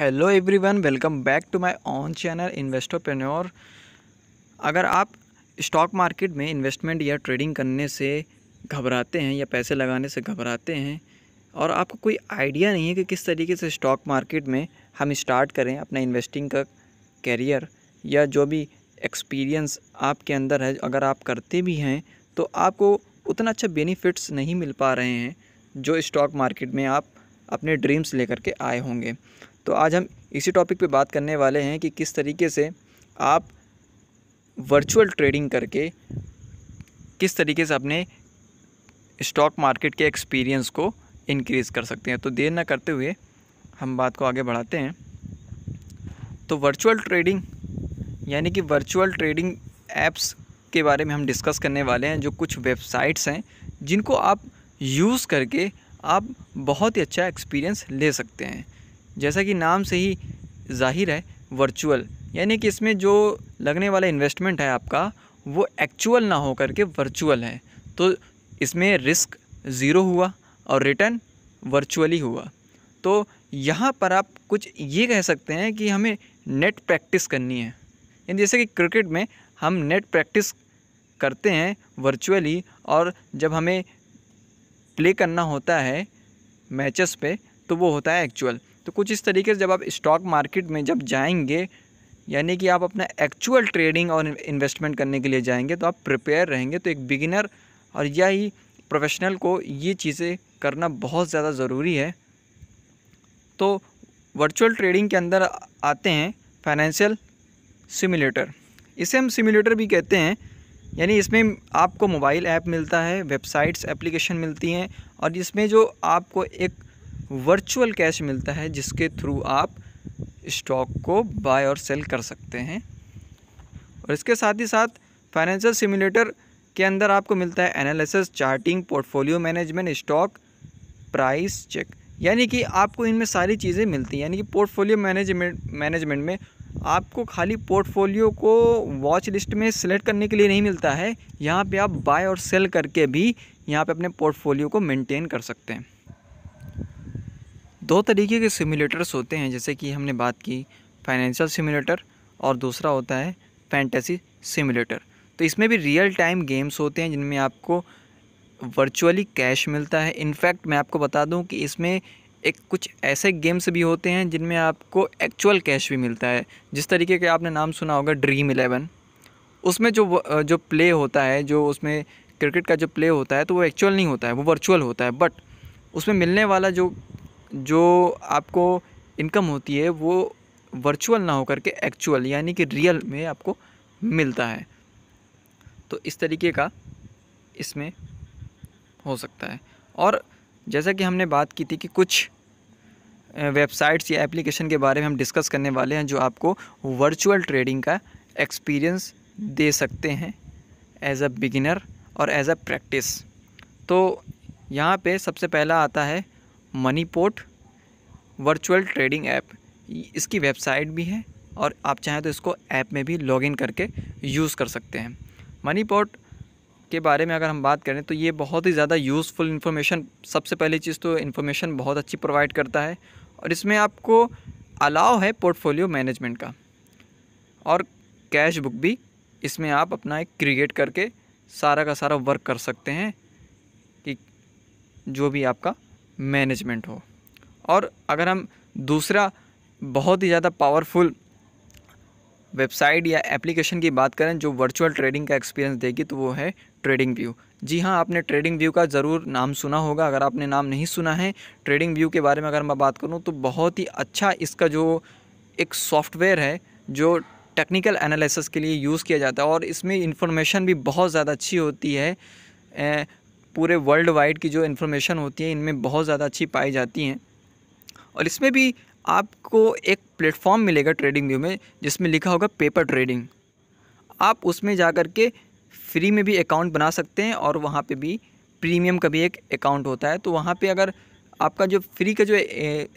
Hello everyone, welcome back to my own channel investorpreneur. अगर आप stock market में investment या ट्रेडिंग करने से घबराते हैं या पैसे लगाने से घबराते हैं और आपको कोई आइडिया नहीं है कि किस तरीके से स्टॉक मार्केट में हम स्टार्ट करें अपना इन्वेस्टिंग का कैरियर, या जो भी एक्सपीरियंस आपके अंदर है अगर आप करते भी हैं तो आपको उतना अच्छा बेनिफिट्स नहीं मिल पा रहे हैं जो स्टॉक मार्केट में आप अपने ड्रीम्स लेकर के आए होंगे, तो आज हम इसी टॉपिक पे बात करने वाले हैं कि किस तरीके से आप वर्चुअल ट्रेडिंग करके किस तरीके से अपने स्टॉक मार्केट के एक्सपीरियंस को इंक्रीज़ कर सकते हैं। तो देर ना करते हुए हम बात को आगे बढ़ाते हैं। तो वर्चुअल ट्रेडिंग यानी कि वर्चुअल ट्रेडिंग ऐप्स के बारे में हम डिस्कस करने वाले हैं, जो कुछ वेबसाइट्स हैं जिनको आप यूज़ करके आप बहुत ही अच्छा एक्सपीरियंस ले सकते हैं। जैसा कि नाम से ही जाहिर है, वर्चुअल यानी कि इसमें जो लगने वाला इन्वेस्टमेंट है आपका वो एक्चुअल ना हो करके वर्चुअल है, तो इसमें रिस्क ज़ीरो हुआ और रिटर्न वर्चुअली हुआ। तो यहाँ पर आप कुछ ये कह सकते हैं कि हमें नेट प्रैक्टिस करनी है, यानी जैसे कि क्रिकेट में हम नेट प्रैक्टिस करते हैं वर्चुअली, और जब हमें प्ले करना होता है मैचेस पे तो वो होता है एक्चुअल। तो कुछ इस तरीके से जब आप स्टॉक मार्केट में जब जाएंगे, यानी कि आप अपना एक्चुअल ट्रेडिंग और इन्वेस्टमेंट करने के लिए जाएंगे, तो आप प्रिपेयर रहेंगे। तो एक बिगिनर और या ही प्रोफेशनल को ये चीज़ें करना बहुत ज़्यादा ज़रूरी है। तो वर्चुअल ट्रेडिंग के अंदर आते हैं फाइनेंशियल सिमुलेटर, इसे हम सिमुलेटर भी कहते हैं। यानी इसमें आपको मोबाइल ऐप मिलता है, वेबसाइट्स एप्लीकेशन मिलती हैं, और इसमें जो आपको एक वर्चुअल कैश मिलता है जिसके थ्रू आप स्टॉक को बाय और सेल कर सकते हैं। और इसके साथ ही साथ फाइनेंशियल सिमुलेटर के अंदर आपको मिलता है analysis, charting, portfolio management, stock price check, यानी कि आपको इनमें सारी चीज़ें मिलती हैं। यानी कि पोर्टफोलियो मैनेजमेंट में आपको खाली पोर्टफोलियो को वॉच लिस्ट में सिलेक्ट करने के लिए नहीं मिलता है, यहाँ पे आप बाय और सेल करके भी यहाँ पे अपने पोर्टफोलियो को मेंटेन कर सकते हैं। दो तरीके के सिमुलेटर्स होते हैं, जैसे कि हमने बात की फाइनेंशियल सिमुलेटर और दूसरा होता है फैंटेसी सिमुलेटर। तो इसमें भी रियल टाइम गेम्स होते हैं जिनमें आपको वर्चुअली कैश मिलता है। इनफैक्ट मैं आपको बता दूं कि इसमें एक कुछ ऐसे गेम्स भी होते हैं जिनमें आपको एक्चुअल कैश भी मिलता है। जिस तरीके के आपने नाम सुना होगा ड्रीम11, उसमें जो प्ले होता है, जो उसमें क्रिकेट का जो प्ले होता है, तो वो एक्चुअल नहीं होता है, वो वर्चुअल होता है। बट उसमें मिलने वाला जो आपको इनकम होती है वो वर्चुअल ना होकर के एक्चुअल यानी कि रियल में आपको मिलता है। तो इस तरीके का इसमें हो सकता है। और जैसा कि हमने बात की थी कि कुछ वेबसाइट्स या एप्लीकेशन के बारे में हम डिस्कस करने वाले हैं जो आपको वर्चुअल ट्रेडिंग का एक्सपीरियंस दे सकते हैं एज अ बिगिनर और एज अ प्रैक्टिस। तो यहाँ पे सबसे पहला आता है मनीपोर्ट वर्चुअल ट्रेडिंग ऐप। इसकी वेबसाइट भी है और आप चाहें तो इसको ऐप में भी लॉगिन करके यूज़ कर सकते हैं। मनीपोर्ट के बारे में अगर हम बात करें तो ये बहुत ही ज़्यादा यूज़फुल इन्फॉर्मेशन, सबसे पहली चीज़ तो इन्फॉर्मेशन बहुत अच्छी प्रोवाइड करता है, और इसमें आपको अलाउ है पोर्टफोलियो मैनेजमेंट का, और कैश बुक भी इसमें आप अपना एक क्रिएट करके सारा का सारा वर्क कर सकते हैं कि जो भी आपका मैनेजमेंट हो। और अगर हम दूसरा बहुत ही ज़्यादा पावरफुल वेबसाइट या एप्लीकेशन की बात करें जो वर्चुअल ट्रेडिंग का एक्सपीरियंस देगी, तो वो है ट्रेडिंग व्यू। जी हाँ, आपने ट्रेडिंग व्यू का ज़रूर नाम सुना होगा। अगर आपने नाम नहीं सुना है ट्रेडिंग व्यू के बारे में अगर मैं बात करूँ तो बहुत ही अच्छा इसका जो एक सॉफ्टवेयर है जो टेक्निकल एनालिसिस के लिए यूज़ किया जाता है, और इसमें इंफॉर्मेशन भी बहुत ज़्यादा अच्छी होती है। पूरे वर्ल्ड वाइड की जो इन्फॉर्मेशन होती है इनमें बहुत ज़्यादा अच्छी पाई जाती हैं। और इसमें भी आपको एक प्लेटफॉर्म मिलेगा ट्रेडिंग व्यू में जिसमें लिखा होगा पेपर ट्रेडिंग। आप उसमें जा कर के फ्री में भी अकाउंट बना सकते हैं, और वहाँ पे भी प्रीमियम का भी एक अकाउंट होता है। तो वहाँ पे अगर आपका जो फ्री का जो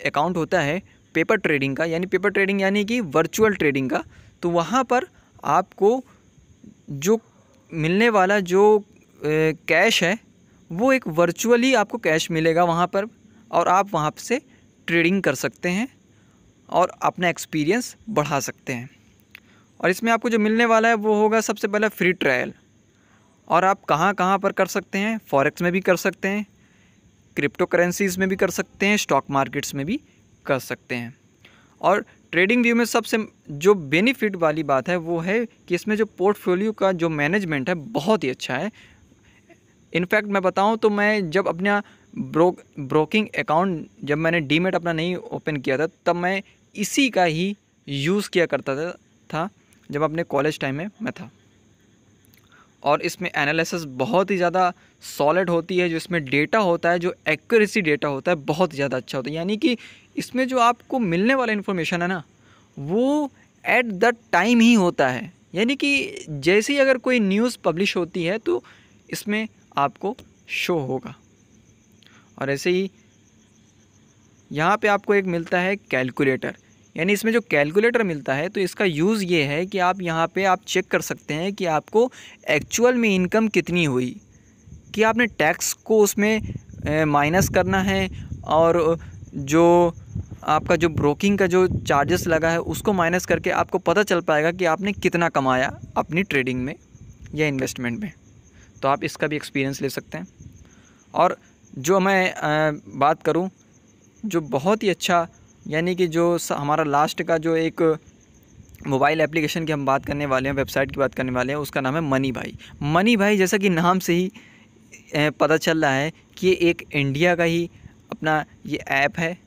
अकाउंट होता है पेपर ट्रेडिंग का, यानी पेपर ट्रेडिंग यानी कि वर्चुअल ट्रेडिंग का, तो वहाँ पर आपको जो मिलने वाला जो कैश है वो एक वर्चुअली आपको कैश मिलेगा वहाँ पर, और आप वहाँ से ट्रेडिंग कर सकते हैं और अपना एक्सपीरियंस बढ़ा सकते हैं। और इसमें आपको जो मिलने वाला है वो होगा सबसे पहले फ्री ट्रायल। और आप कहाँ कहाँ पर कर सकते हैं, फॉरेक्स में भी कर सकते हैं, क्रिप्टो करेंसीज़ में भी कर सकते हैं, स्टॉक मार्केट्स में भी कर सकते हैं। और ट्रेडिंग व्यू में सबसे जो बेनिफिट वाली बात है वो है कि इसमें जो पोर्टफोलियो का जो मैनेजमेंट है बहुत ही अच्छा है। इनफैक्ट मैं बताऊं तो मैं जब अपना ब्रोकिंग अकाउंट जब मैंने डीमेट अपना नहीं ओपन किया था तब मैं इसी का ही यूज़ किया करता था जब अपने कॉलेज टाइम में मैं था। और इसमें एनालिसिस बहुत ही ज़्यादा सॉलिड होती है, जो इसमें डेटा होता है, जो एक्यूरेसी डेटा होता है बहुत ज़्यादा अच्छा होता है। यानी कि इसमें जो आपको मिलने वाला इन्फॉर्मेशन है ना वो एट द टाइम ही होता है। यानी कि जैसे ही अगर कोई न्यूज़ पब्लिश होती है तो इसमें आपको शो होगा। और ऐसे ही यहाँ पे आपको एक मिलता है कैलकुलेटर। यानी इसमें जो कैलकुलेटर मिलता है तो इसका यूज़ ये है कि आप यहाँ पे आप चेक कर सकते हैं कि आपको एक्चुअल में इनकम कितनी हुई, कि आपने टैक्स को उसमें माइनस करना है और जो आपका जो ब्रोकिंग का जो चार्जेस लगा है उसको माइनस करके आपको पता चल पाएगा कि आपने कितना कमाया अपनी ट्रेडिंग में या इन्वेस्टमेंट में। तो आप इसका भी एक्सपीरियंस ले सकते हैं। और जो मैं बात करूं जो बहुत ही अच्छा, यानी कि जो हमारा लास्ट का जो एक मोबाइल एप्लीकेशन की हम बात करने वाले हैं, वेबसाइट की बात करने वाले हैं, उसका नाम है मनी भाई। मनी भाई जैसा कि नाम से ही पता चल रहा है कि ये एक इंडिया का ही अपना ये ऐप है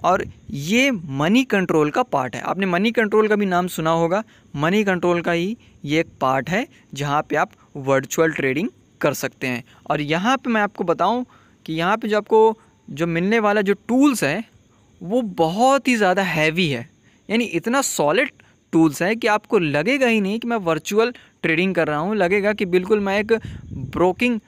और ये मनी कंट्रोल का पार्ट है। आपने मनी कंट्रोल का भी नाम सुना होगा। मनी कंट्रोल का ही ये एक पार्ट है जहाँ पे आप वर्चुअल ट्रेडिंग कर सकते हैं। और यहाँ पे मैं आपको बताऊँ कि यहाँ पे जो आपको जो मिलने वाला जो टूल्स है वो बहुत ही ज़्यादा हैवी है। यानी इतना सॉलिड टूल्स है कि आपको लगेगा ही नहीं कि मैं वर्चुअल ट्रेडिंग कर रहा हूँ, लगेगा कि बिल्कुल मैं एक ब्रोकिंग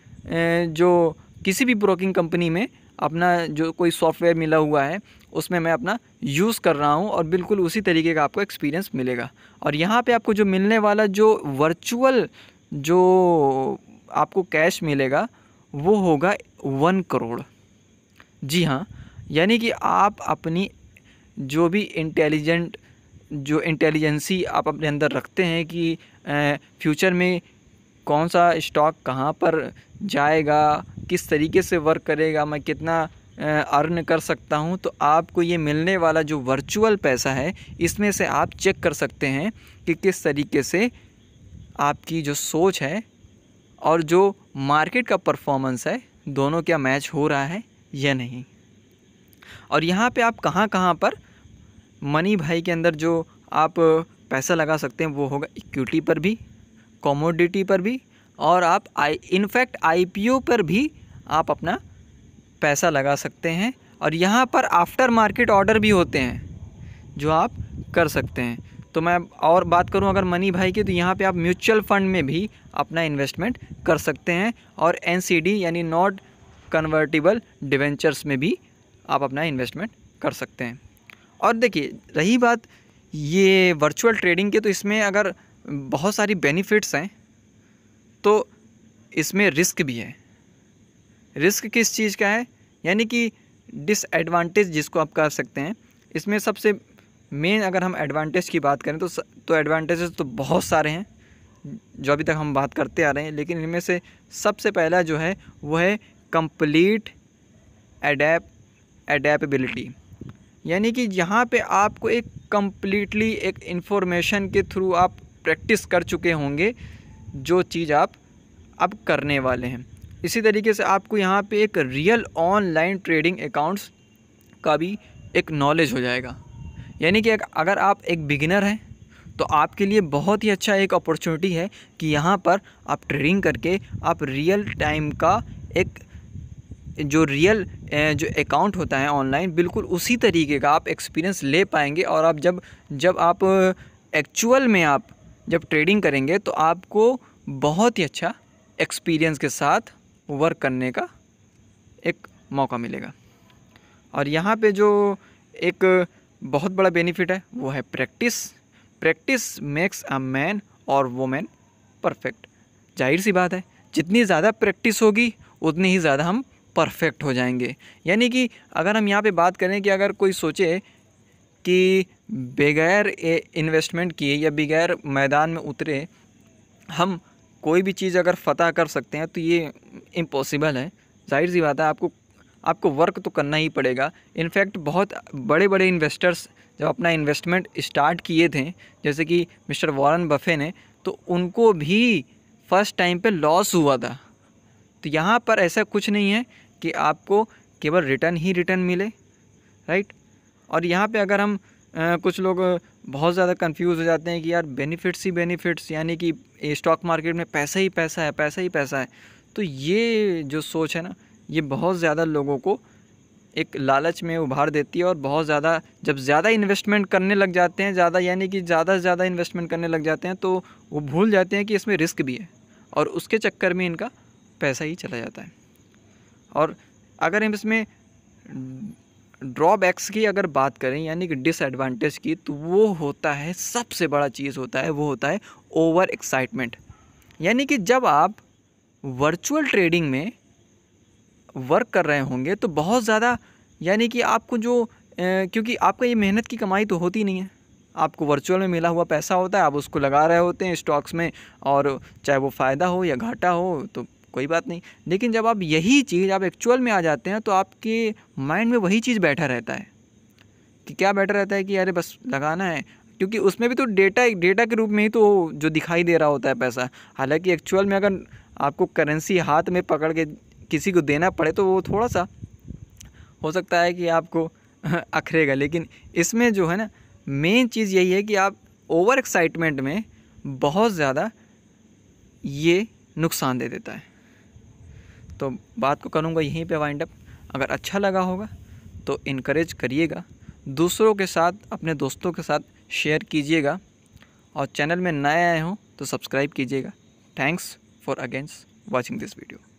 जो किसी भी ब्रोकिंग कंपनी में अपना जो कोई सॉफ्टवेयर मिला हुआ है उसमें मैं अपना यूज़ कर रहा हूँ और बिल्कुल उसी तरीके का आपको एक्सपीरियंस मिलेगा। और यहाँ पे आपको जो मिलने वाला जो वर्चुअल जो आपको कैश मिलेगा वो होगा 1 करोड़। जी हाँ, यानी कि आप अपनी जो भी इंटेलिजेंसी आप अपने अंदर रखते हैं कि फ्यूचर में कौन सा स्टॉक कहाँ पर जाएगा, किस तरीके से वर्क करेगा, मैं कितना अर्न कर सकता हूँ, तो आपको ये मिलने वाला जो वर्चुअल पैसा है इसमें से आप चेक कर सकते हैं कि किस तरीके से आपकी जो सोच है और जो मार्केट का परफॉर्मेंस है दोनों क्या मैच हो रहा है या नहीं। और यहाँ पे आप कहाँ कहाँ पर मनी भाई के अंदर जो आप पैसा लगा सकते हैं वो होगा इक्विटी पर भी, कमोडिटी पर भी, और आप इनफैक्ट IPO पर भी आप अपना पैसा लगा सकते हैं। और यहाँ पर आफ्टर मार्केट ऑर्डर भी होते हैं जो आप कर सकते हैं। तो मैं और बात करूं अगर मनी भाई की, तो यहाँ पे आप म्यूचुअल फंड में भी अपना इन्वेस्टमेंट कर सकते हैं और NCD यानी नॉट कन्वर्टिबल डिवेंचर्स में भी आप अपना इन्वेस्टमेंट कर सकते हैं। और देखिए रही बात ये वर्चुअल ट्रेडिंग की, तो इसमें अगर बहुत सारी बेनिफिट्स हैं तो इसमें रिस्क भी है। रिस्क किस चीज़ का है, यानी कि डिसएडवांटेज जिसको आप कह सकते हैं। इसमें सबसे मेन अगर हम एडवांटेज की बात करें तो एडवांटेजेस तो बहुत सारे हैं जो अभी तक हम बात करते आ रहे हैं, लेकिन इनमें से सबसे पहला जो है वो है कंप्लीट एडेप्टेबिलिटी। यानी कि यहाँ पे आपको एक कम्प्लीटली एक इन्फॉर्मेशन के थ्रू आप प्रैक्टिस कर चुके होंगे जो चीज़ आप अब करने वाले हैं। इसी तरीके से आपको यहाँ पे एक रियल ऑनलाइन ट्रेडिंग अकाउंट्स का भी एक नॉलेज हो जाएगा। यानी कि अगर आप एक बिगिनर हैं तो आपके लिए बहुत ही अच्छा एक अपॉर्चुनिटी है कि यहाँ पर आप ट्रेडिंग करके आप रियल टाइम का एक जो रियल जो अकाउंट होता है ऑनलाइन बिल्कुल उसी तरीके का आप एक्सपीरियंस ले पाएंगे। और आप जब आप एक्चुअल में आप जब ट्रेडिंग करेंगे तो आपको बहुत ही अच्छा एक्सपीरियंस के साथ वर्क करने का एक मौका मिलेगा। और यहाँ पे जो एक बहुत बड़ा बेनिफिट है वो है प्रैक्टिस मेक्स अ मैन और वुमेन परफेक्ट। जाहिर सी बात है जितनी ज़्यादा प्रैक्टिस होगी उतनी ही ज़्यादा हम परफेक्ट हो जाएंगे। यानी कि अगर हम यहाँ पे बात करें कि अगर कोई सोचे कि बगैर इन्वेस्टमेंट किए या बगैर मैदान में उतरे हम कोई भी चीज़ अगर फ़तह कर सकते हैं तो ये इम्पॉसिबल है। जाहिर सी बात है, आपको वर्क तो करना ही पड़ेगा। इनफैक्ट बहुत बड़े बड़े इन्वेस्टर्स जब अपना इन्वेस्टमेंट स्टार्ट किए थे, जैसे कि मिस्टर वॉरेन बफे ने, तो उनको भी फर्स्ट टाइम पे लॉस हुआ था। तो यहाँ पर ऐसा कुछ नहीं है कि आपको केवल रिटर्न ही रिटर्न मिले, राइट। और यहाँ पे अगर हम कुछ लोग बहुत ज़्यादा कंफ्यूज हो जाते हैं कि यार बेनिफिट्स ही बेनिफिट्स, यानी कि स्टॉक मार्केट में पैसा ही पैसा है, पैसा ही पैसा है। तो ये जो सोच है ना, ये बहुत ज़्यादा लोगों को एक लालच में उभार देती है। और बहुत ज़्यादा जब ज़्यादा इन्वेस्टमेंट करने लग जाते हैं, ज़्यादा यानी कि ज़्यादा से ज़्यादा इन्वेस्टमेंट करने लग जाते हैं, तो वो भूल जाते हैं कि इसमें रिस्क भी है, और उसके चक्कर में इनका पैसा ही चला जाता है। और अगर हम इसमें ड्रॉबैक्स की अगर बात करें, यानी कि डिसएडवांटेज की, तो वो होता है, सबसे बड़ा चीज़ होता है, वो होता है ओवर एक्साइटमेंट। यानी कि जब आप वर्चुअल ट्रेडिंग में वर्क कर रहे होंगे तो बहुत ज़्यादा, यानी कि आपको जो क्योंकि आपका ये मेहनत की कमाई तो होती नहीं है, आपको वर्चुअल में मिला हुआ पैसा होता है, आप उसको लगा रहे होते हैं स्टॉक्स में, और चाहे वो फ़ायदा हो या घाटा हो तो कोई बात नहीं। लेकिन जब आप यही चीज़ आप एक्चुअल में आ जाते हैं तो आपके माइंड में वही चीज़ बैठा रहता है कि क्या बैठा रहता है कि अरे बस लगाना है, क्योंकि उसमें भी तो डेटा के रूप में ही तो जो दिखाई दे रहा होता है पैसा। हालांकि एक्चुअल में अगर आपको करेंसी हाथ में पकड़ के किसी को देना पड़े तो वो थोड़ा सा हो सकता है कि आपको अखरेगा। लेकिन इसमें जो है ना, मेन चीज़ यही है कि आप ओवर एक्साइटमेंट में बहुत ज़्यादा ये नुकसान दे देता है। तो बात को करूँगा यहीं पे वाइंड अप। अगर अच्छा लगा होगा तो इनकरेज करिएगा, दूसरों के साथ, अपने दोस्तों के साथ शेयर कीजिएगा, और चैनल में नए आए हों तो सब्सक्राइब कीजिएगा। Thanks for against watching this video.